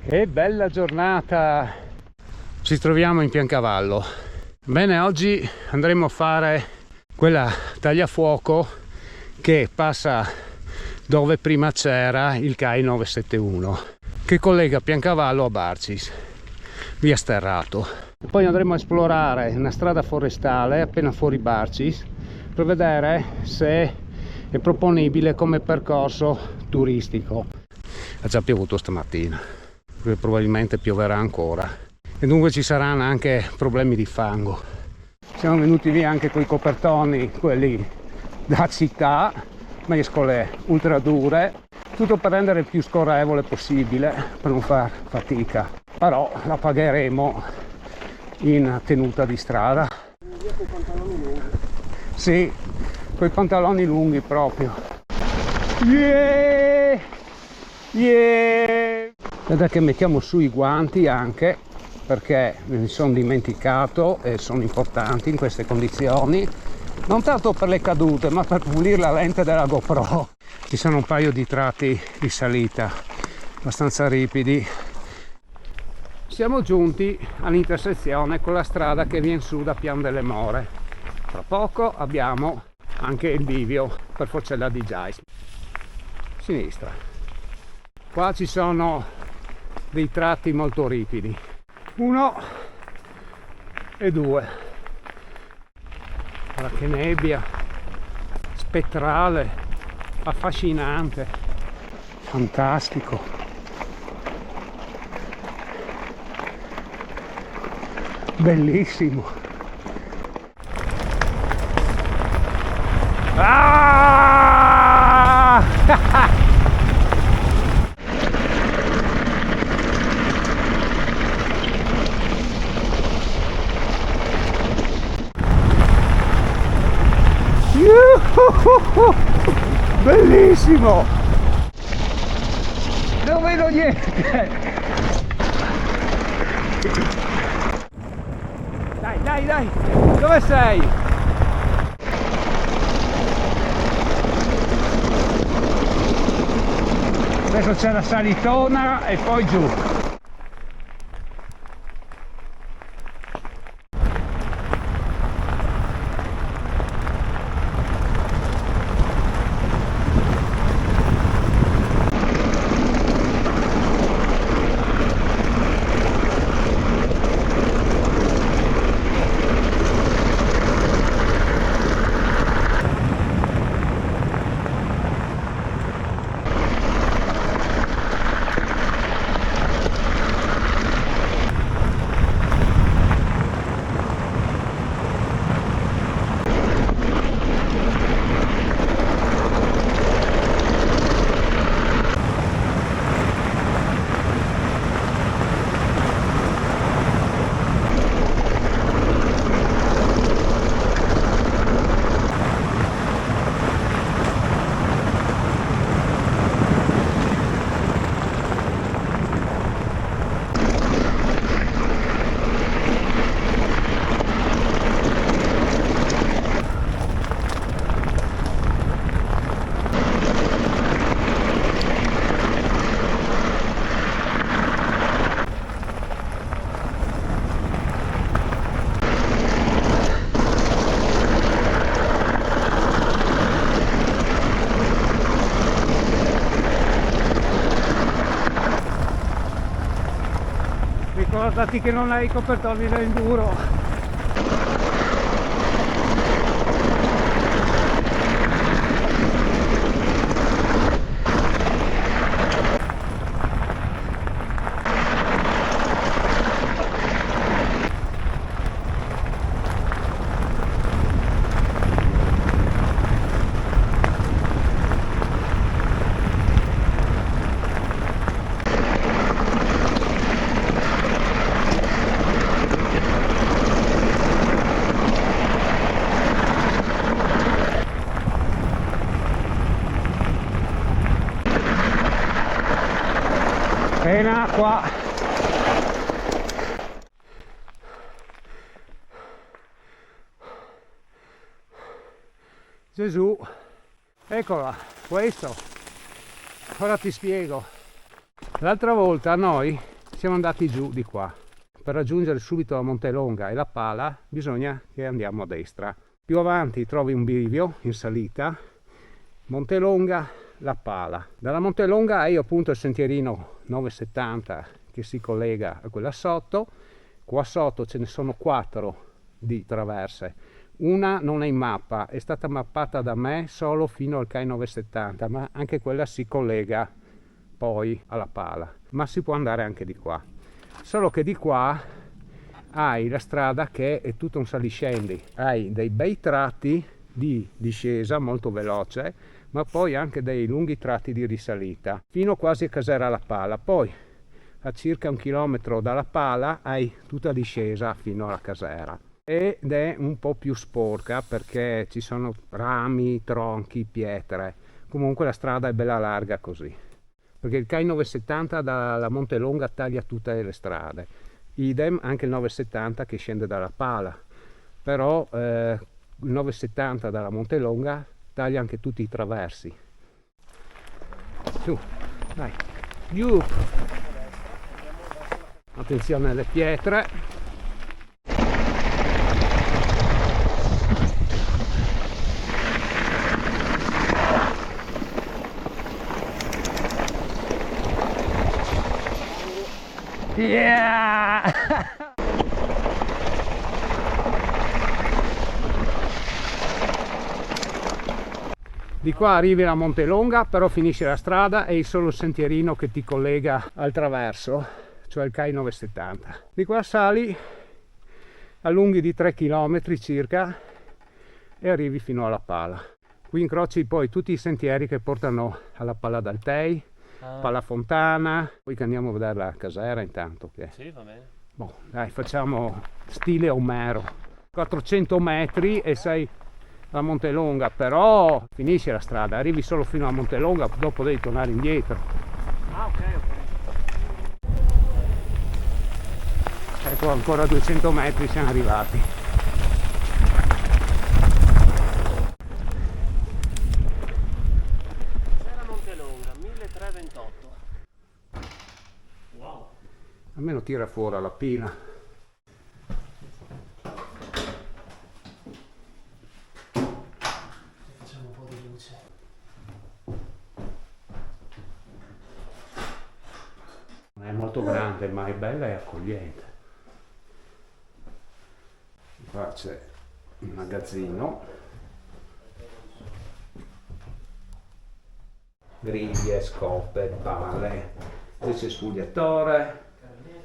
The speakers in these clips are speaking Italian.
Che bella giornata! Ci troviamo in Piancavallo. Bene, oggi andremo a fare quella tagliafuoco che passa dove prima c'era il CAI 971 che collega Piancavallo a Barcis, via Sterrato. Poi andremo a esplorare una strada forestale appena fuori Barcis per vedere se è proponibile come percorso turistico. Ha già piovuto stamattina, probabilmente pioverà ancora e dunque ci saranno anche problemi di fango. Siamo venuti via anche con i copertoni, quelli da città, mescole ultra dure, tutto per rendere il più scorrevole possibile, per non far fatica, però la pagheremo in tenuta di strada. Sì, con i pantaloni lunghi proprio. Yeah! Yeah! Vedete che mettiamo su i guanti anche perché me ne sono dimenticato e sono importanti in queste condizioni, non tanto per le cadute ma per pulire la lente della GoPro. Ci sono un paio di tratti di salita abbastanza ripidi. Siamo giunti all'intersezione con la strada che viene su da Pian delle More. Tra poco abbiamo anche il bivio per Forcella di Gais. Sinistra. Qua ci sono dei tratti molto ripidi, 1 e 2. Guarda che nebbia spettrale, affascinante, fantastico. Bellissimo. Ah! Bellissimo! Non vedo niente! Dai! Dove sei? Adesso c'è la salitona e poi giù. Ricordati che non hai i copertoni da enduro. in acqua. Gesù, eccola, questo. Ora ti spiego. L'altra volta noi siamo andati giù di qua. Per raggiungere subito la Montelonga e la Pala bisogna che andiamo a destra. Più avanti trovi un bivio in salita, Montelonga, la Pala. Dalla Montelonga hai appunto il sentierino 970 che si collega a quella sotto. Qua sotto ce ne sono 4 di traverse. Una non è in mappa, è stata mappata da me solo fino al CAI 970, ma anche quella si collega poi alla Pala, ma si può andare anche di qua. Solo che di qua hai la strada che è tutto un saliscendi, hai dei bei tratti di discesa molto veloce, ma poi anche dei lunghi tratti di risalita, fino quasi a Casera alla Pala. Poi a circa 1 chilometro dalla Pala hai tutta discesa fino alla Casera. Ed è un po' più sporca perché ci sono rami, tronchi, pietre. Comunque la strada è bella larga così, perché il CAI 970 dalla Montelonga taglia tutte le strade, idem anche il 970 che scende dalla Pala, però il 970 dalla Montelonga taglia anche tutti i traversi. Su, dai, giù, attenzione alle pietre. Yeah! Di qua arrivi alla Montelonga, però finisce la strada e hai solo il sentierino che ti collega al traverso, cioè il CAI 970. Di qua sali a lunghi di 3 km circa e arrivi fino alla Pala. Qui incroci poi tutti i sentieri che portano alla Pala d'Altei, Pala Fontana, poi che andiamo a vedere la Casera intanto. Che... Sì, va bene. Boh, dai, facciamo stile Omero. 400 metri e sei alla Montelonga, però finisce la strada, arrivi solo fino alla Montelonga, dopo devi tornare indietro. Ah, ok. Ecco, ancora 200 metri siamo arrivati. Almeno tira fuori la pila. Facciamo un po' di luce. Non è molto grande, ma è bella e accogliente. Qua c'è il magazzino. Griglie, scope, pale, poi c'è spugliatore,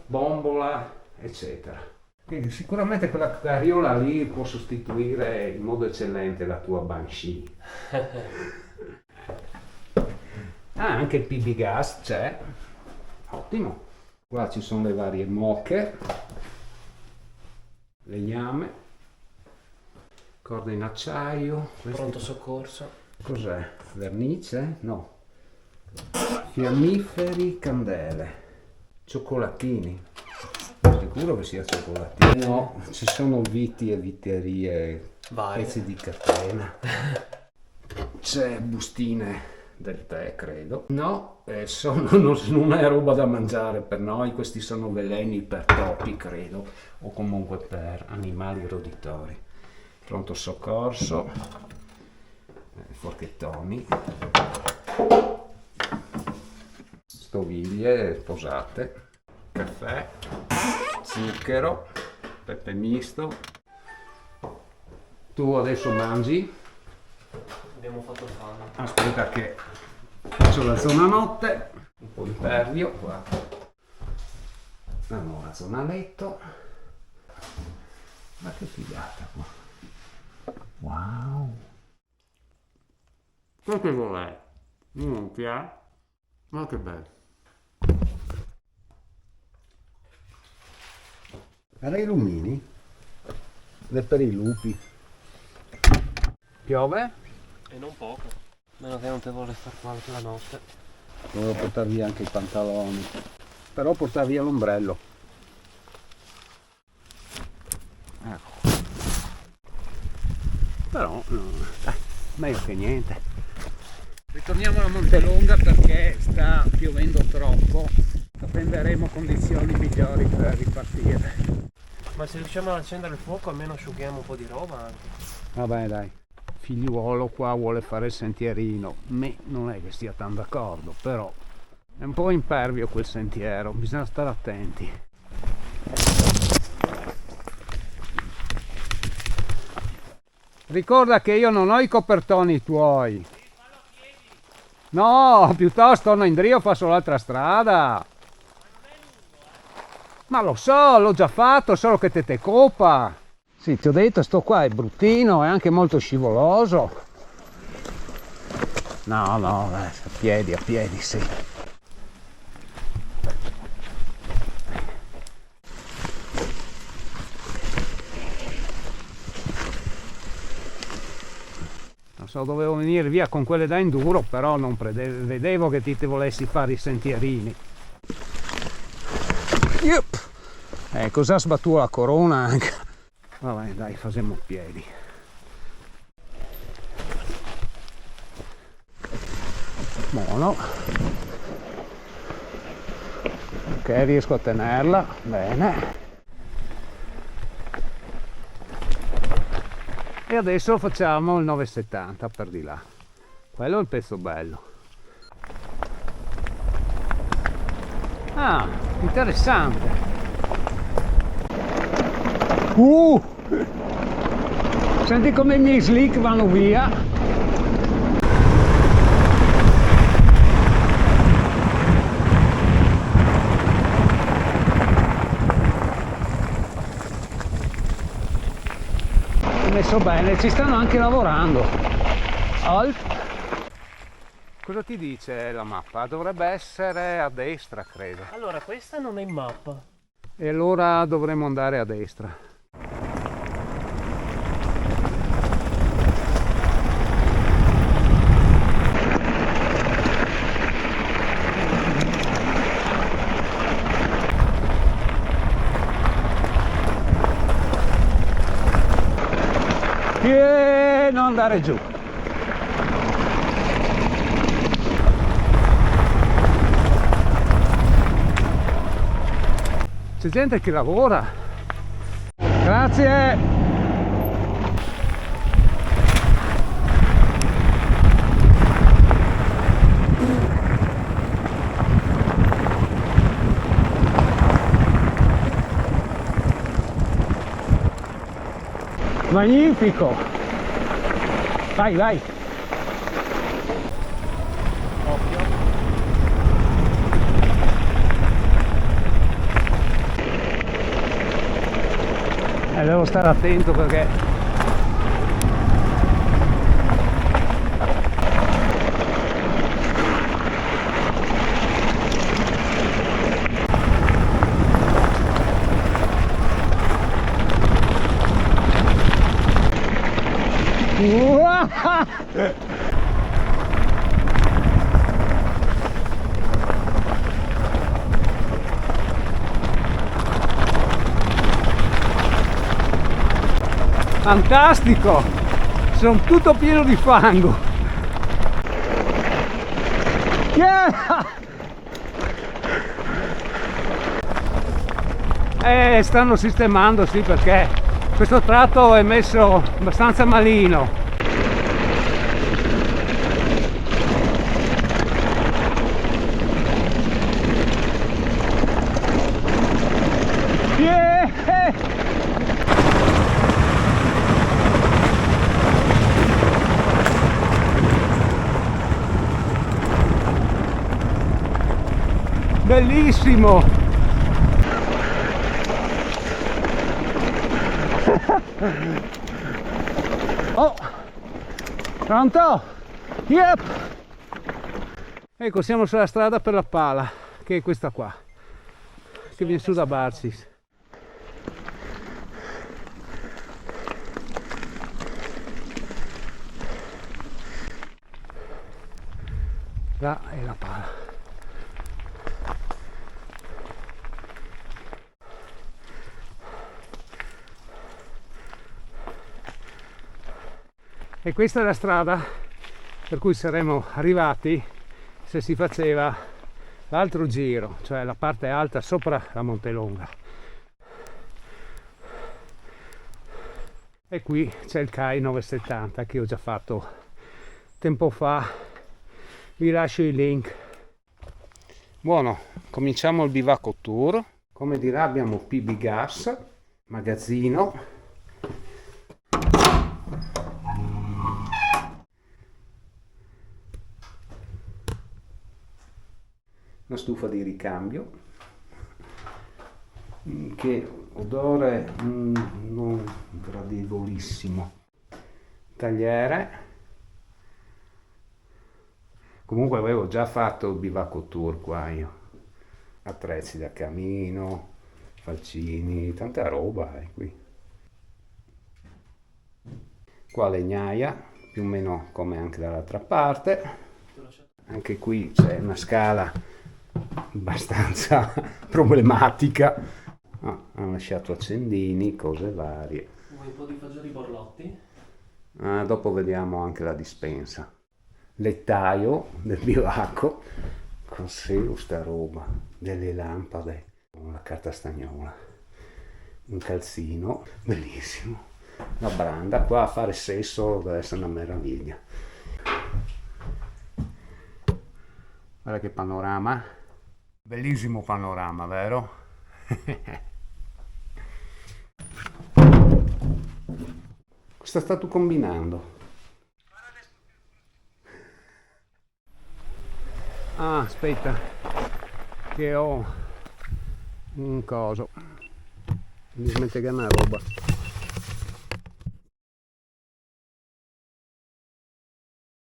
bombola, eccetera. Quindi sicuramente quella carriola lì può sostituire in modo eccellente la tua Banshee. Anche il PB gas c'è, ottimo. Qua ci sono le varie moche, legname, corde in acciaio. Pronto soccorso. Cos'è? Vernice? No. Fiammiferi, candele, cioccolatini. Sicuro che sia cioccolatini? No, ci sono viti e vitterie, Vai. pezzi di catena. C'è bustine del tè, credo. No, non è roba da mangiare per noi, questi sono veleni per topi, credo, o comunque per animali roditori. Pronto soccorso, forchettoni, stoviglie posate, caffè, zucchero, pepe misto. Tu adesso mangi? Abbiamo fatto fame. Aspetta che faccio la zona notte, un po' impervio qua. Allora, zona letto. Ma che figata qua. Wow. Che vuoi? Minchia. Ma che bello. Guarda i lumini. Ed è per i lupi. Piove? E non poco. Meno che non te vuole star qua tutta la notte. Dovevo portare via anche i pantaloni. Però portare via l'ombrello. Ecco. Però, no, dai, meglio che niente. Ritorniamo alla Montelonga perché sta piovendo troppo. attenderemo condizioni migliori per ripartire. Ma se riusciamo ad accendere il fuoco almeno asciughiamo un po' di roba anche. Vabbè dai, figliuolo qua vuole fare il sentierino, me non è che stia tan d'accordo, però è un po' impervio quel sentiero, bisogna stare attenti. Ricorda che io non ho i copertoni tuoi. No, piuttosto no, Indrio fa solo l'altra strada. Ma lo so, l'ho già fatto, solo che te copa. Sì, ti ho detto, sto qua è bruttino, è anche molto scivoloso. No, a piedi, sì. Non so, dovevo venire via con quelle da enduro, però non vedevo che ti volessi fare i sentierini. Yep. Cosa sbattuto la corona anche. Vabbè, dai, facciamo piedi. Buono. Ok, riesco a tenerla, bene. E adesso facciamo il 970 per di là. Quello è il pezzo bello. Ah, interessante. Senti come i miei slick vanno via. Ho messo bene, ci stanno anche lavorando. Cosa ti dice la mappa? Dovrebbe essere a destra, credo. Allora, questa non è in mappa. E allora dovremo andare a destra. E non andare giù. C'è gente che lavora. Grazie. Magnifico. Vai. Devo stare attento perché fantastico, sono tutto pieno di fango. Yeah! Stanno sistemando, sì, perché questo tratto è messo abbastanza malino. Bellissimo. Oh, pronto? Yep. Ecco, siamo sulla strada per la pala, che è questa qua, che viene su da Barsis. Là è la pala. E questa è la strada per cui saremmo arrivati se si faceva l'altro giro, cioè la parte alta sopra la Montelonga. E qui c'è il CAI 970 che ho già fatto tempo fa, vi lascio i link. Buono, cominciamo il bivacco tour. Come dirà, abbiamo PB Gas, magazzino, una stufa di ricambio, che odore non gradevolissimo, tagliere. Comunque avevo già fatto il bivacco tour qua io, attrezzi da camino, falcini, tanta roba qui. Qua legnaia, più o meno come anche dall'altra parte. Anche qui c'è una scala abbastanza problematica. Hanno lasciato accendini, cose varie. Vuoi un po' di fagioli borlotti? Dopo vediamo anche la dispensa. Lettaio del bivacco, cos'è sta roba? Delle lampade, una carta stagnola, un calzino, bellissimo. La branda, qua a fare sesso deve essere una meraviglia. Guarda che panorama, bellissimo panorama, vero? Cosa sta tu combinando? Aspetta, che ho un coso, mi smette che è una roba.